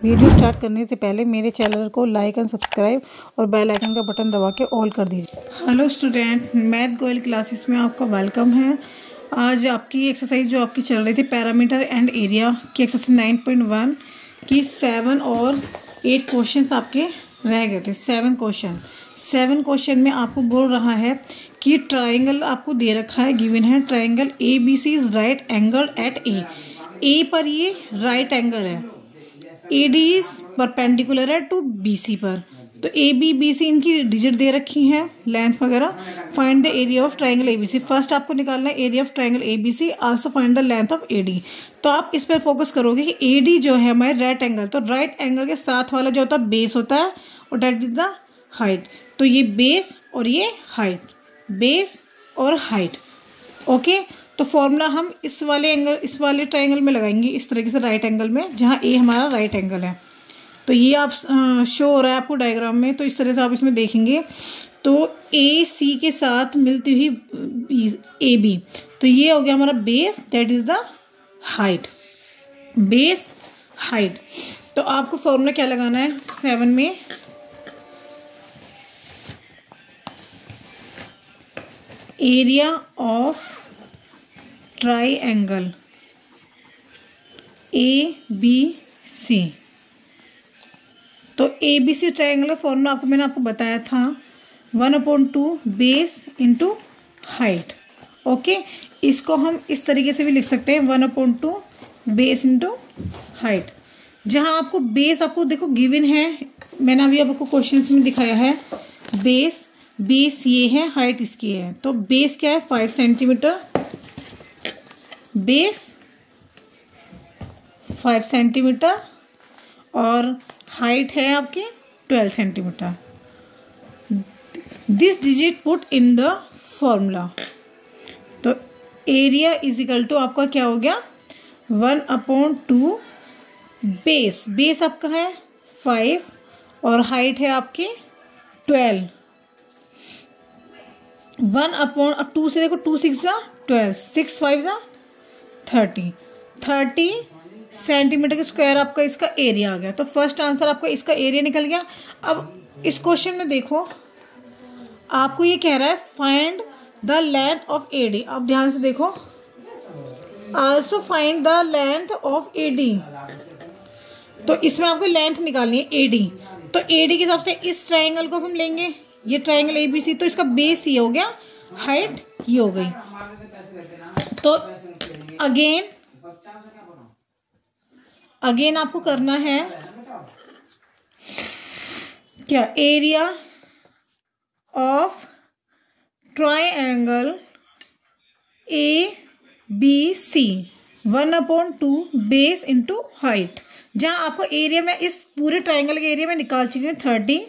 Video start करने से पहले मेरे चैनल को लाइक एंड सब्सक्राइब और बेल आइकन का बटन दबा के ऑल कर दीजिए। Hello student, math Goyal classes में आपका वेलकम है। आज आपकी एक्सरसाइज जो आपकी चल रही थी पैरामीटर एंड एरिया की एक्सरसाइज 9.1 की 7 और 8 क्वेश्चंस आपके रह गए थे। 7 क्वेश्चन में आपको बोल रहा है कि ट्राइंगल आपको दे रखा है, गिवन है triangle ABC is right angle at A पर ये राइट एंगल है, AD इज परपेंडिकुलर है टू BC पर। तो AB BC इनकी डिजिट दे रखी है, लेंथ वगैरह। Find the area of triangle ABC। First आपको निकालना है area of triangle ABC, also find the length of AD। तो आप इस पर फोकस करोगे कि AD जो है हमारे राइट एंगल, तो राइट एंगल के साथ वाला जो होता है बेस होता है और डेट इज द हाइट। तो ये बेस और ये हाइट, बेस और हाइट। ओके, तो फॉर्मूला हम इस वाले ट्राइंगल में लगाएंगे इस तरीके से, राइट एंगल में, जहाँ A हमारा राइट एंगल है। तो ये आप शो हो रहा है आपको डायग्राम में, तो इस तरह से आप इसमें देखेंगे। तो AC के साथ मिलती हुई AB, तो ये हो गया हमारा base, that is the height, base height. तो आपको फॉर्मूला क्या लगाना है 7 में, एरिया ऑफ ट्राइंगल ABC। तो ABC ट्राइंगल का फॉर्मूला मैंने आपको बताया था 1/2 बेस इंटू हाइट। ओके, इसको हम इस तरीके से भी लिख सकते हैं 1/2 बेस इंटू हाइट। जहां आपको बेस आपको देखो गिवन है, मैंने अभी आपको क्वेश्चंस में दिखाया है। बेस ये है, हाइट इसकी है। तो बेस क्या है 5 सेंटीमीटर, बेस 5 सेंटीमीटर और हाइट है आपकी 12 centimetre. This digit put in the formula. तो एरिया इज इक्वल टू आपका क्या हो गया 1/2 बेस आपका है 5 और हाइट है आपकी 12। 1/2 से देखो 2 6 12, 6 5 30 सेंटीमीटर के स्क्वायर आपका इसका एरिया आ गया। तो फर्स्ट आंसर आपका इसका एरिया निकल गया। अब इस क्वेश्चन में देखो आपको ये कह रहा है find the length of AD। अब ध्यान से देखो, also find the length of AD। तो इसमें आपको लेंथ निकालनी है AD। तो AD के हिसाब से इस ट्राइंगल को हम लेंगे, ये ट्राइंगल ABC। तो इसका बेस ये हो गया, हाइट ये हो गई। तो अगेन आपको करना है क्या, area of triangle ABC 1/2 base into height. जहां आपको एरिया में इस पूरे ट्राइंगल के एरिया में निकाल चुकी हूँ 30।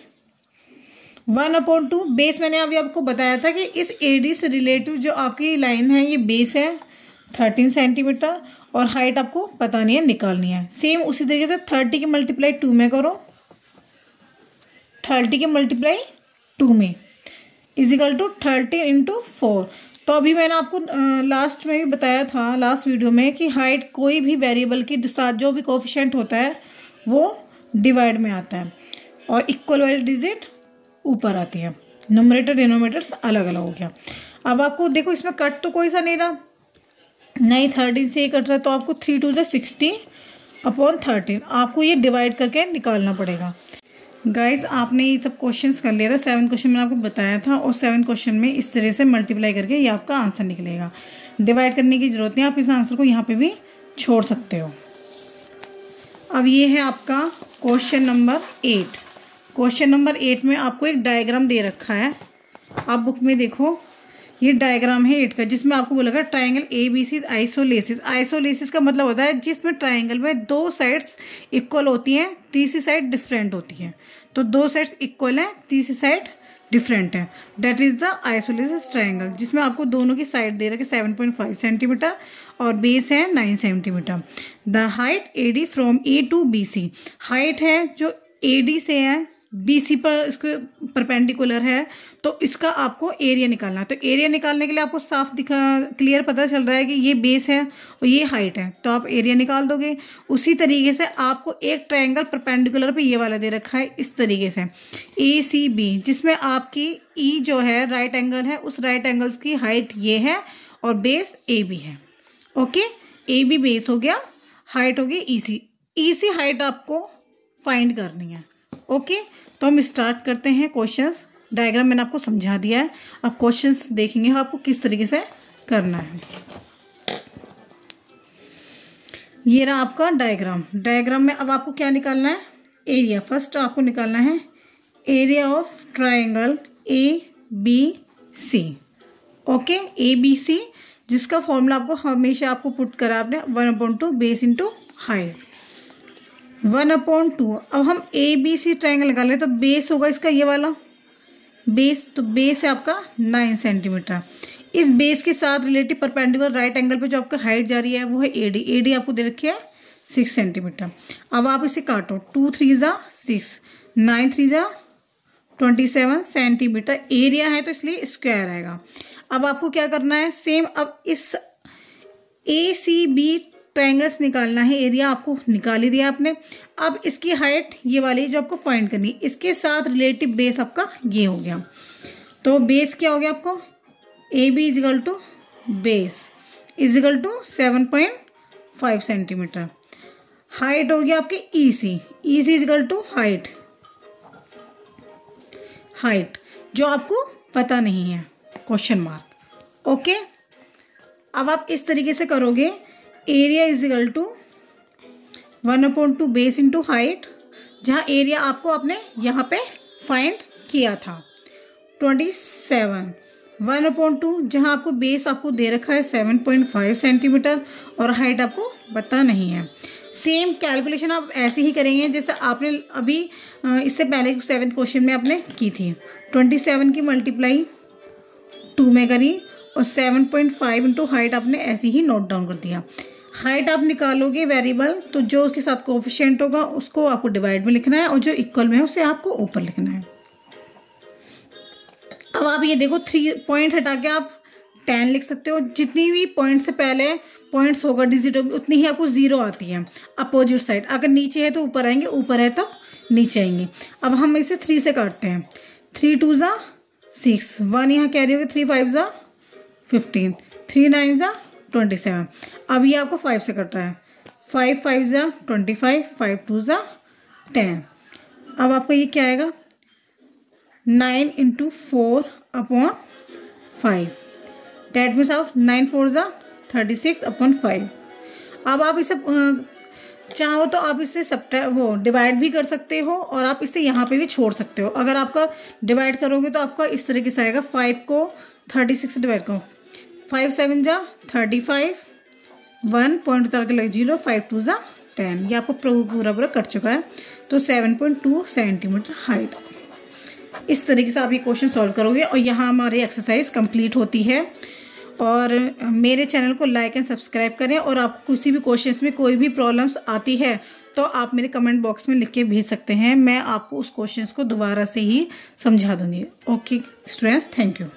1/2 बेस मैंने अभी आपको बताया था कि इस AD से रिलेटिव जो आपकी लाइन है ये बेस है 13 सेंटीमीटर और हाइट आपको पता नहीं है, निकालनी है। सेम उसी तरीके से 30 के मल्टीप्लाई 2 में करो, 30 के मल्टीप्लाई 2 में इज इक्वल टू 30 इंटू 4। तो अभी मैंने आपको लास्ट में भी बताया था, लास्ट वीडियो में, कि हाइट कोई भी वेरिएबल के साथ जो भी कोफिशिएंट होता है वो डिवाइड में आता है और इक्वल वाली डिजिट ऊपर आती है। न्यूमरेटर डिनोमिनेटर्स अलग अलग हो गया। अब आपको देखो इसमें कट तो कोई सा नहीं रहा, नहीं 30 से कट रहा है। तो आपको 3 2 60/13 आपको ये डिवाइड करके निकालना पड़ेगा। गाइज आपने ये सब क्वेश्चंस कर लिया था, 7 क्वेश्चन मैंने आपको बताया था और 7 क्वेश्चन में इस तरह से मल्टीप्लाई करके ये आपका आंसर निकलेगा। डिवाइड करने की जरूरत नहीं, आप इस आंसर को यहाँ पे भी छोड़ सकते हो। अब ये है आपका क्वेश्चन नंबर 8। क्वेश्चन नंबर 8 में आपको एक डायग्राम दे रखा है। आप बुक में देखो, ये डायग्राम है 8 का, जिसमें आपको बोला ट्राइंगल ABC आइसोलेसिस। आइसोलेसिस का मतलब होता है जिसमें ट्राइंगल में 2 साइड्स इक्वल होती हैं, तीसरी साइड डिफरेंट होती है। तो 2 साइड्स इक्वल हैं, तीसरी साइड डिफरेंट है, date is the isosceles triangle. जिसमें आपको दोनों की साइड दे रखी 7.5 सेंटीमीटर और बेस है 9 centimetre. The height AD from A to BC। Height है जो AD से है BC पर इसके परपेंडिकुलर है, तो इसका आपको एरिया निकालना है। तो एरिया निकालने के लिए आपको साफ क्लियर पता चल रहा है कि ये बेस है और ये हाइट है, तो आप एरिया निकाल दोगे। उसी तरीके से आपको एक ट्रायंगल परपेंडिकुलर पे ये वाला दे रखा है इस तरीके से ACB, जिसमें आपकी E जो है राइट एंगल है, उस राइट एंगल्स की हाइट ये है और बेस AB है। ओके, AB बेस हो गया, हाइट होगी EC हाइट आपको फाइंड करनी है। ओके, तो हम स्टार्ट करते हैं क्वेश्चंस। डायग्राम मैंने आपको समझा दिया है, अब क्वेश्चंस देखेंगे आपको किस तरीके से करना है। ये रहा आपका डायग्राम में अब आपको क्या निकालना है, एरिया। फर्स्ट आपको निकालना है area of triangle ABC। Okay, ABC जिसका फॉर्मूला आपको हमेशा आपको पुट करा आपने 1/2 बेस इंटू हाइट 1/2। अब हम ABC ट्रायंगल निकाल रहे, तो बेस होगा इसका ये वाला बेस, तो बेस है आपका 9 सेंटीमीटर। इस बेस के साथ रिलेटिव परपेंडिकुलर राइट एंगल पे जो आपका हाइट जा रही है वो है AD आपको दे रखी है 6 सेंटीमीटर। अब आप इसे काटो, 2 3 6, 9 3 27 सेंटीमीटर। एरिया है तो इसलिए स्क्वायर आएगा। अब आपको क्या करना है, सेम अब इस ACB ट्रायंगल्स निकालना है। एरिया आपको निकाल ही दिया आपने। अब इसकी हाइट ये वाली जो आपको फाइंड करनी, इसके साथ रिलेटिव बेस आपका ये हो गया। तो बेस क्या हो गया आपको, AB equal to base equal to 7.5 centimetre. Height हो गया आपकी EC इजिकल टू हाइट जो आपको पता नहीं है, क्वेश्चन मार्क। ओके, अब आप इस तरीके से करोगे, area equal to 1/2 base into height, जहाँ एरिया आपको आपने यहाँ पे फाइंड किया था 27, 1/2 जहाँ आपको बेस आपको दे रखा है 7.5 सेंटीमीटर और हाइट आपको पता नहीं है। सेम कैलकुलेशन आप ऐसे ही करेंगे जैसे आपने अभी इससे पहले 7th क्वेश्चन में आपने की थी। 27 की मल्टीप्लाई 2 में करी और 7.5 इंटू हाइट आपने ऐसे ही नोट डाउन कर दिया। हाइट आप निकालोगे वेरिएबल, तो जो उसके साथ कोएफिशिएंट होगा उसको आपको डिवाइड में लिखना है और जो इक्वल में है उसे आपको ऊपर लिखना है। अब आप ये देखो 3 पॉइंट हटा के आप 10 लिख सकते हो। जितनी भी पॉइंट से पहले पॉइंट्स होगा डिजिट होगी उतनी ही आपको 0 आती है अपोजिट साइड। अगर नीचे है तो ऊपर आएंगे, ऊपर है तो नीचे आएंगे। अब हम इसे 3 से काटते हैं, 3 2 6, 1 यहाँ कैरी होगी, 3 5 15, 3 9 27। अब ये आपको 5 से कट रहा है, 5 5 25, 5 2 10। अब आपको ये क्या आएगा, 9 इंटू 4/5, डेट मीन्स आप 9 4 36/5। अब आप इसे चाहो तो आप इसे डिवाइड भी कर सकते हो और आप इसे यहाँ पे भी छोड़ सकते हो। अगर आपका डिवाइड करोगे तो आपका इस तरीके से आएगा, 5 को 36 से डिवाइड करो, 5 7 35, 1 पॉइंट उतार के लगे 0, 5 2 10। ये आपको पूरा कट चुका है। तो 7.2 सेंटीमीटर हाइट। इस तरीके से आप ये क्वेश्चन सॉल्व करोगे और यहाँ हमारी एक्सरसाइज कंप्लीट होती है। और मेरे चैनल को लाइक एंड सब्सक्राइब करें। और आपको किसी भी क्वेश्चंस में कोई भी प्रॉब्लम्स आती है तो आप मेरे कमेंट बॉक्स में लिख के भेज सकते हैं, मैं आपको उस क्वेश्चंस को दोबारा से ही समझा दूंगी। Okay students, thank you.